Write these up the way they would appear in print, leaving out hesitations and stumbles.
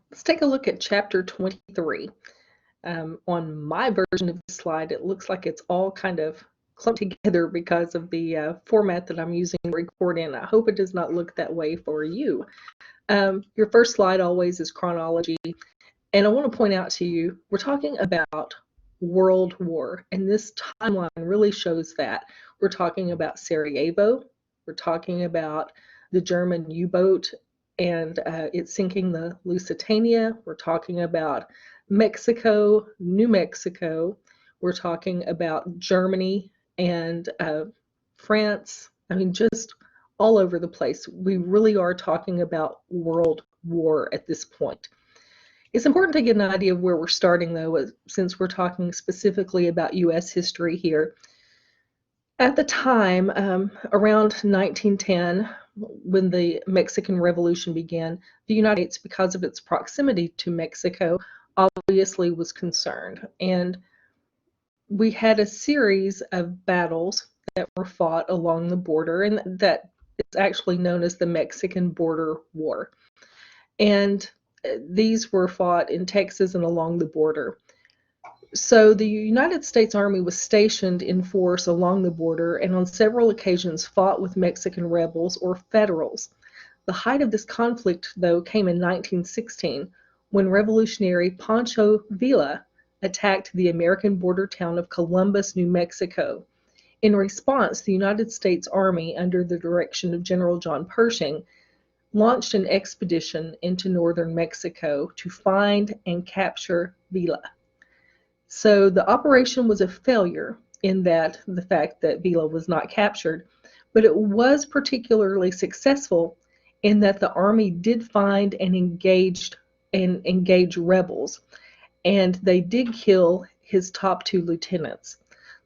Let's take a look at chapter 23. On my version of the slide, it looks like it's all kind of clumped together because of the format that I'm using to record in. I hope it does not look that way for you. Your first slide always is chronology, and I want to point out to you, we're talking about World War, and this timeline really shows that. We're talking about Sarajevo, we're talking about the German U-boat and it sinking the Lusitania, we're talking about Mexico, New Mexico, we're talking about Germany and France. I mean, just all over the place. We really are talking about World War at this point. It's important to get an idea of where we're starting, though, since we're talking specifically about U.S. history here. At the time, around 1910, when the Mexican Revolution began, the United States, because of its proximity to Mexico, obviously was concerned. And we had a series of battles that were fought along the border, and that is actually known as the Mexican Border War. And these were fought in Texas and along the border. So the United States Army was stationed in force along the border and on several occasions fought with Mexican rebels or federals. The height of this conflict, though, came in 1916 when Revolutionary Pancho Villa attacked the American border town of Columbus, New Mexico. In response, the United States Army, under the direction of General John Pershing, launched an expedition into northern Mexico to find and capture Villa. So the operation was a failure in that the fact that Villa was not captured, but it was particularly successful in that the army did find and engage rebels, and they did kill his top two lieutenants.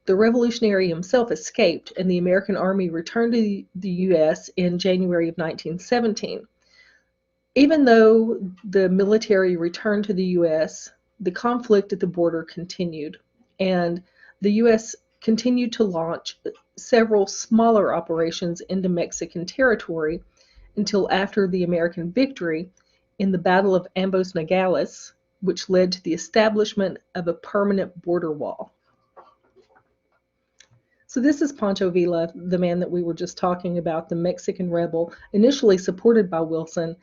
The revolutionary himself escaped, and the American army returned to the U.S. in January of 1917. Even though the military returned to the U.S., the conflict at the border continued, and the U.S. continued to launch several smaller operations into Mexican territory until after the American victory in the Battle of Ambos Nogales, which led to the establishment of a permanent border wall. So this is Pancho Villa, the man that we were just talking about, the Mexican rebel, initially supported by Wilson,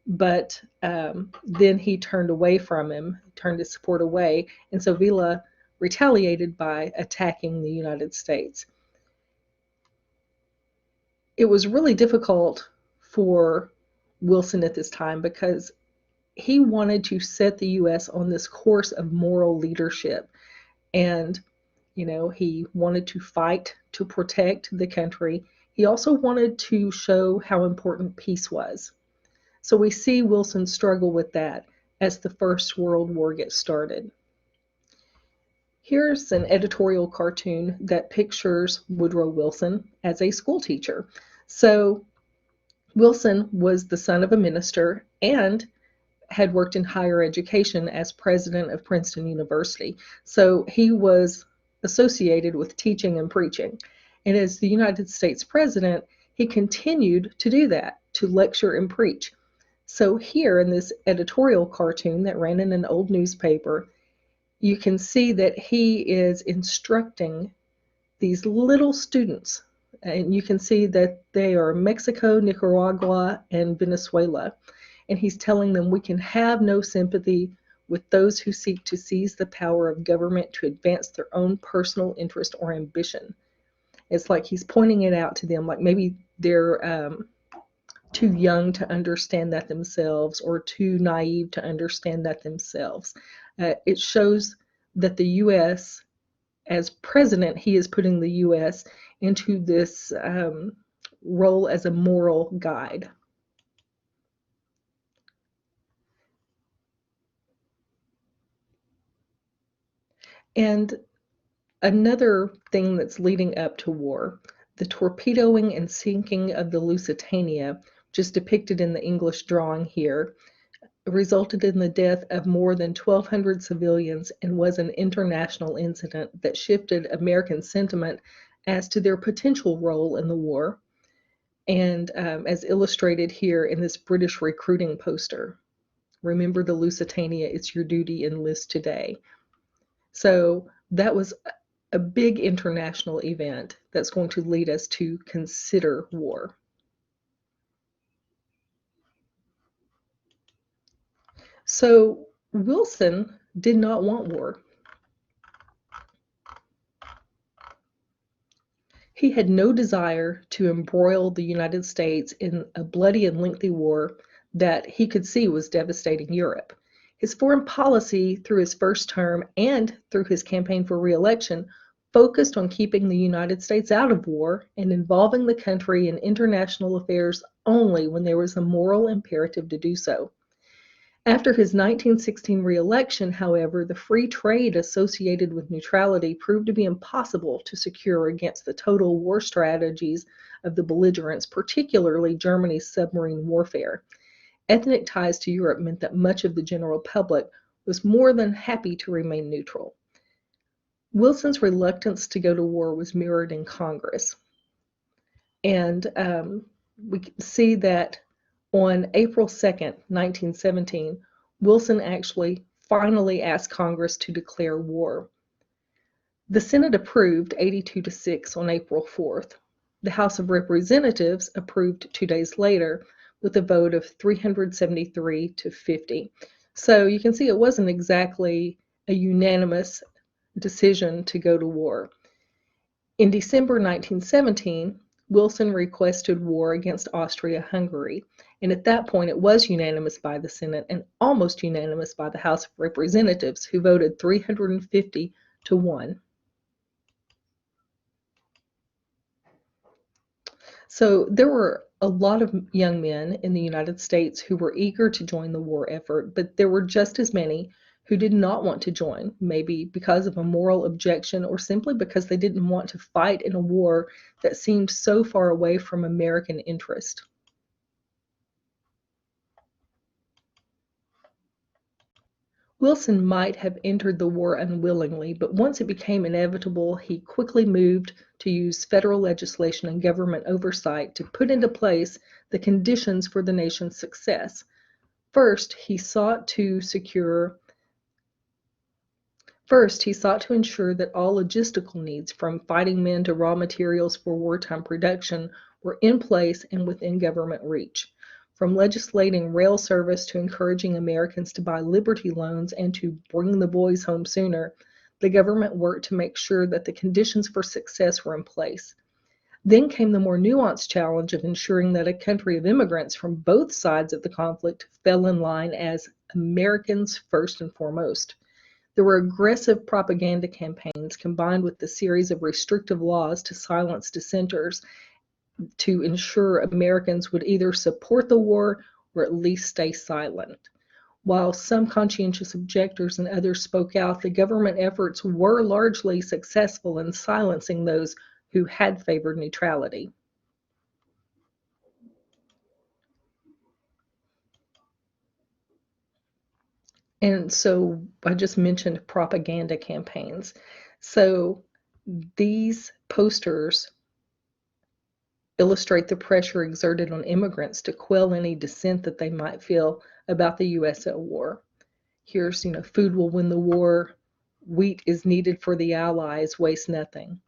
but then he turned away from him, turned his support away, and so Villa retaliated by attacking the United States. It was really difficult for Wilson at this time because he wanted to set the U.S. on this course of moral leadership, and he wanted to fight to protect the country. He also wanted to show how important peace was. So we see Wilson struggle with that as the First World War gets started. Here's an editorial cartoon that pictures Woodrow Wilson as a school teacher. So Wilson was the son of a minister and had worked in higher education as president of Princeton University. So he was associated with teaching and preaching. And as the United States president, he continued to do that, to lecture and preach. So here in this editorial cartoon that ran in an old newspaper, you can see that he is instructing these little students. And you can see that they are Mexico, Nicaragua, and Venezuela. And he's telling them we can have no sympathy with those who seek to seize the power of government to advance their own personal interest or ambition. It's like he's pointing it out to them, like maybe they're too young to understand that themselves or too naive to understand that themselves. It shows that the U.S., as president, he is putting the U.S. into this role as a moral guide. And another thing that's leading up to war, the torpedoing and sinking of the Lusitania, just depicted in the English drawing here, resulted in the death of more than 1,200 civilians and was an international incident that shifted American sentiment as to their potential role in the war, and as illustrated here in this British recruiting poster. Remember the Lusitania, it's your duty, enlist today. So that was a big international event that's going to lead us to consider war. So Wilson did not want war. He had no desire to embroil the United States in a bloody and lengthy war that he could see was devastating Europe. His foreign policy through his first term and through his campaign for re-election focused on keeping the United States out of war and involving the country in international affairs only when there was a moral imperative to do so. After his 1916 re-election, however, the free trade associated with neutrality proved to be impossible to secure against the total war strategies of the belligerents, particularly Germany's submarine warfare. Ethnic ties to Europe meant that much of the general public was more than happy to remain neutral. Wilson's reluctance to go to war was mirrored in Congress. And we can see that on April 2nd, 1917, Wilson actually finally asked Congress to declare war. The Senate approved 82-6 on April 4th. The House of Representatives approved 2 days later with a vote of 373-50. So you can see it wasn't exactly a unanimous decision to go to war. In December 1917, Wilson requested war against Austria-Hungary, and at that point it was unanimous by the Senate and almost unanimous by the House of Representatives, who voted 350-1. So there were a lot of young men in the United States who were eager to join the war effort, but there were just as many who did not want to join, maybe because of a moral objection or simply because they didn't want to fight in a war that seemed so far away from American interest. Wilson might have entered the war unwillingly, but once it became inevitable, he quickly moved to use federal legislation and government oversight to put into place the conditions for the nation's success. First, he sought to ensure that all logistical needs, from fighting men to raw materials for wartime production, were in place and within government reach. From legislating rail service to encouraging Americans to buy Liberty loans and to bring the boys home sooner, the government worked to make sure that the conditions for success were in place. Then came the more nuanced challenge of ensuring that a country of immigrants from both sides of the conflict fell in line as Americans first and foremost. There were aggressive propaganda campaigns combined with the series of restrictive laws to silence dissenters to ensure Americans would either support the war or at least stay silent. While some conscientious objectors and others spoke out, the government efforts were largely successful in silencing those who had favored neutrality. And so I just mentioned propaganda campaigns. So these posters illustrate the pressure exerted on immigrants to quell any dissent that they might feel about the U.S. at war. Here's, food will win the war, wheat is needed for the Allies, waste nothing.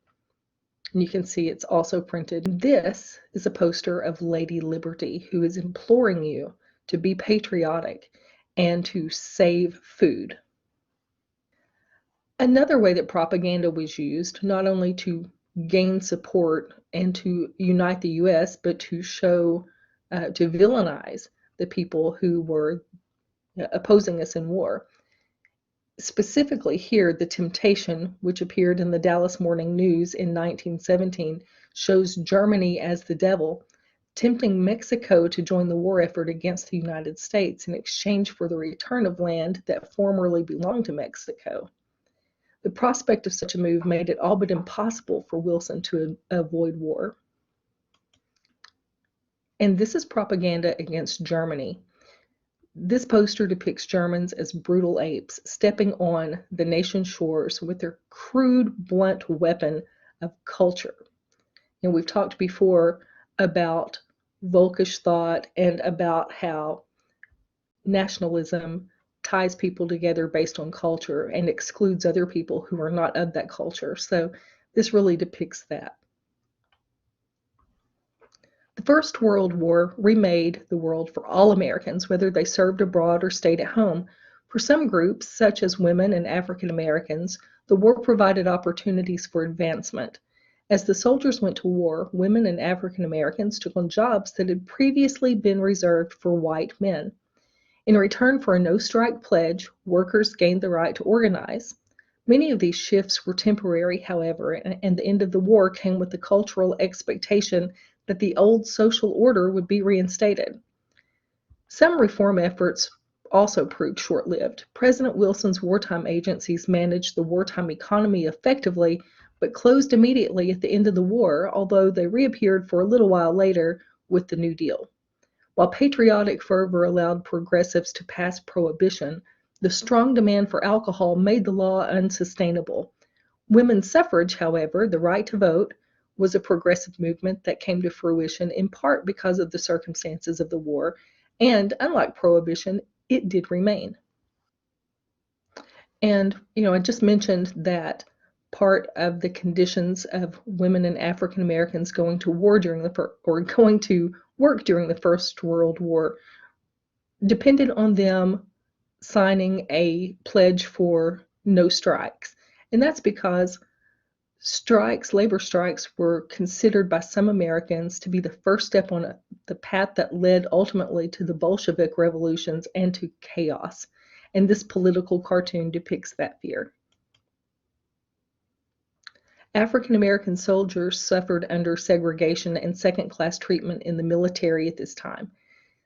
And you can see it's also printed. This is a poster of Lady Liberty, who is imploring you to be patriotic and to save food. Another way that propaganda was used, not only to gain support and to unite the U.S., but to show, to villainize the people who were opposing us in war. Specifically here, The Temptation, which appeared in the Dallas Morning News in 1917, shows Germany as the devil, tempting Mexico to join the war effort against the United States in exchange for the return of land that formerly belonged to Mexico. The prospect of such a move made it all but impossible for Wilson to avoid war. And this is propaganda against Germany. This poster depicts Germans as brutal apes stepping on the nation's shores with their crude, blunt weapon of culture. And we've talked before about Volkish thought and about how nationalism ties people together based on culture and excludes other people who are not of that culture. So this really depicts that. The First World War remade the world for all Americans, whether they served abroad or stayed at home. For some groups, such as women and African Americans, the war provided opportunities for advancement. As the soldiers went to war, women and African Americans took on jobs that had previously been reserved for white men. In return for a no-strike pledge, workers gained the right to organize. Many of these shifts were temporary, however, and the end of the war came with the cultural expectation that the old social order would be reinstated. Some reform efforts also proved short-lived. President Wilson's wartime agencies managed the wartime economy effectively, but closed immediately at the end of the war, although they reappeared for a little while later with the New Deal. While patriotic fervor allowed progressives to pass prohibition, the strong demand for alcohol made the law unsustainable. Women's suffrage, however, the right to vote, was a progressive movement that came to fruition in part because of the circumstances of the war, and unlike prohibition, it did remain. And, I just mentioned that part of the conditions of women and African Americans going to war during going to work during the First World War depended on them signing a pledge for no strikes. And that's because labor strikes, were considered by some Americans to be the first step on the path that led ultimately to the Bolshevik revolutions and to chaos. And this political cartoon depicts that fear. African American soldiers suffered under segregation and second-class treatment in the military at this time.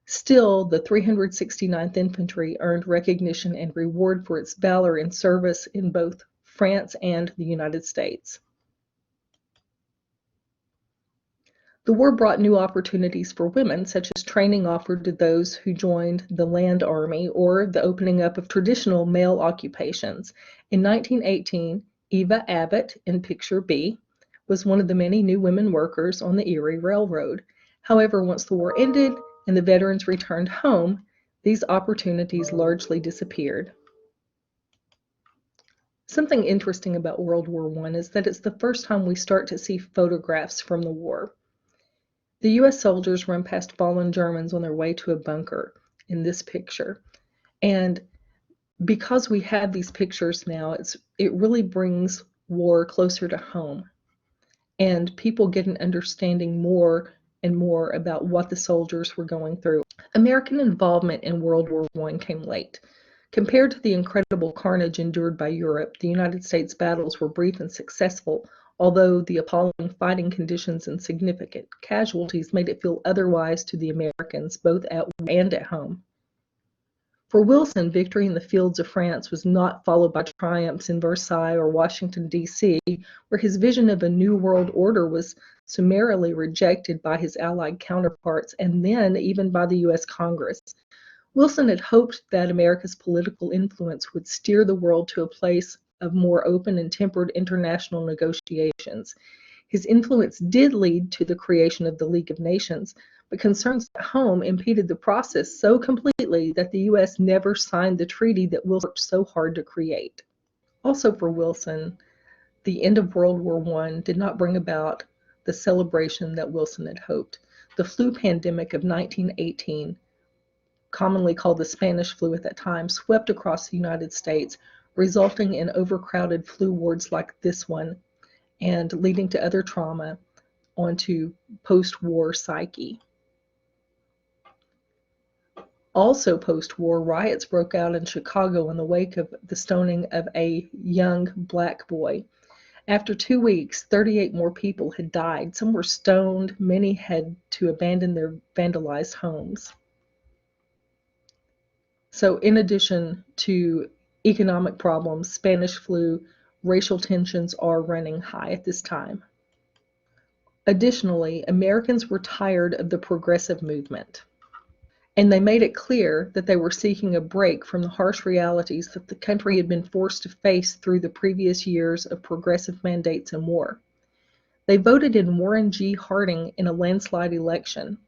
Still, the 369th Infantry earned recognition and reward for its valor in service in both France and the United States. The war brought new opportunities for women, such as training offered to those who joined the Land Army or the opening up of traditional male occupations. In 1918, Eva Abbott, in picture B, was one of the many new women workers on the Erie Railroad. However, once the war ended and the veterans returned home, these opportunities largely disappeared. Something interesting about World War I is that it's the first time we start to see photographs from the war. The U.S. soldiers run past fallen Germans on their way to a bunker in this picture. And because we have these pictures now, it really brings war closer to home. And people get an understanding more and more about what the soldiers were going through. American involvement in World War I came late. Compared to the incredible carnage endured by Europe, the United States battles were brief and successful, although the appalling fighting conditions and significant casualties made it feel otherwise to the Americans, both at war and at home. For Wilson, victory in the fields of France was not followed by triumphs in Versailles or Washington, D.C., where his vision of a new world order was summarily rejected by his Allied counterparts and then even by the U.S. Congress. Wilson had hoped that America's political influence would steer the world to a place of more open and tempered international negotiations. His influence did lead to the creation of the League of Nations, but concerns at home impeded the process so completely that the U.S. never signed the treaty that Wilson worked so hard to create. Also for Wilson, the end of World War I did not bring about the celebration that Wilson had hoped. The flu pandemic of 1918, commonly called the Spanish flu at that time, swept across the United States, resulting in overcrowded flu wards like this one and leading to other trauma onto post-war psyche. Also post-war, riots broke out in Chicago in the wake of the stoning of a young black boy. After 2 weeks, 38 more people had died. Some were stoned, many had to abandon their vandalized homes. So in addition to economic problems, Spanish flu, racial tensions are running high at this time. Additionally, Americans were tired of the progressive movement, and they made it clear that they were seeking a break from the harsh realities that the country had been forced to face through the previous years of progressive mandates and war. They voted in Warren G. Harding in a landslide election.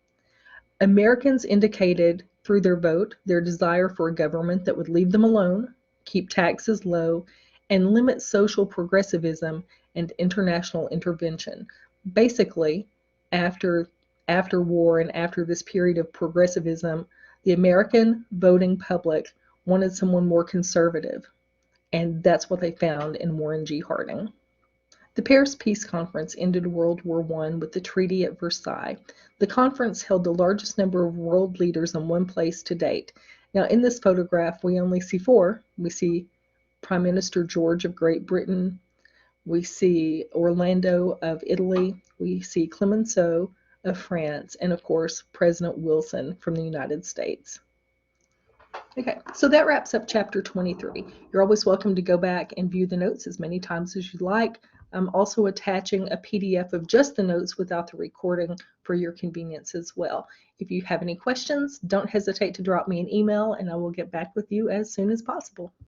Americans indicated through their vote their desire for a government that would leave them alone, keep taxes low, and limit social progressivism and international intervention. Basically, after war and after this period of progressivism, the American voting public wanted someone more conservative, and that's what they found in Warren G. Harding. The Paris Peace Conference ended World War I with the Treaty at Versailles. The conference held the largest number of world leaders in one place to date. Now, in this photograph, we only see four. We see Prime Minister George of Great Britain, we see Orlando of Italy, we see Clemenceau of France, and of course, President Wilson from the United States. Okay, so that wraps up chapter 23. You're always welcome to go back and view the notes as many times as you'd like. I'm also attaching a PDF of just the notes without the recording for your convenience as well. If you have any questions, don't hesitate to drop me an email and I will get back with you as soon as possible.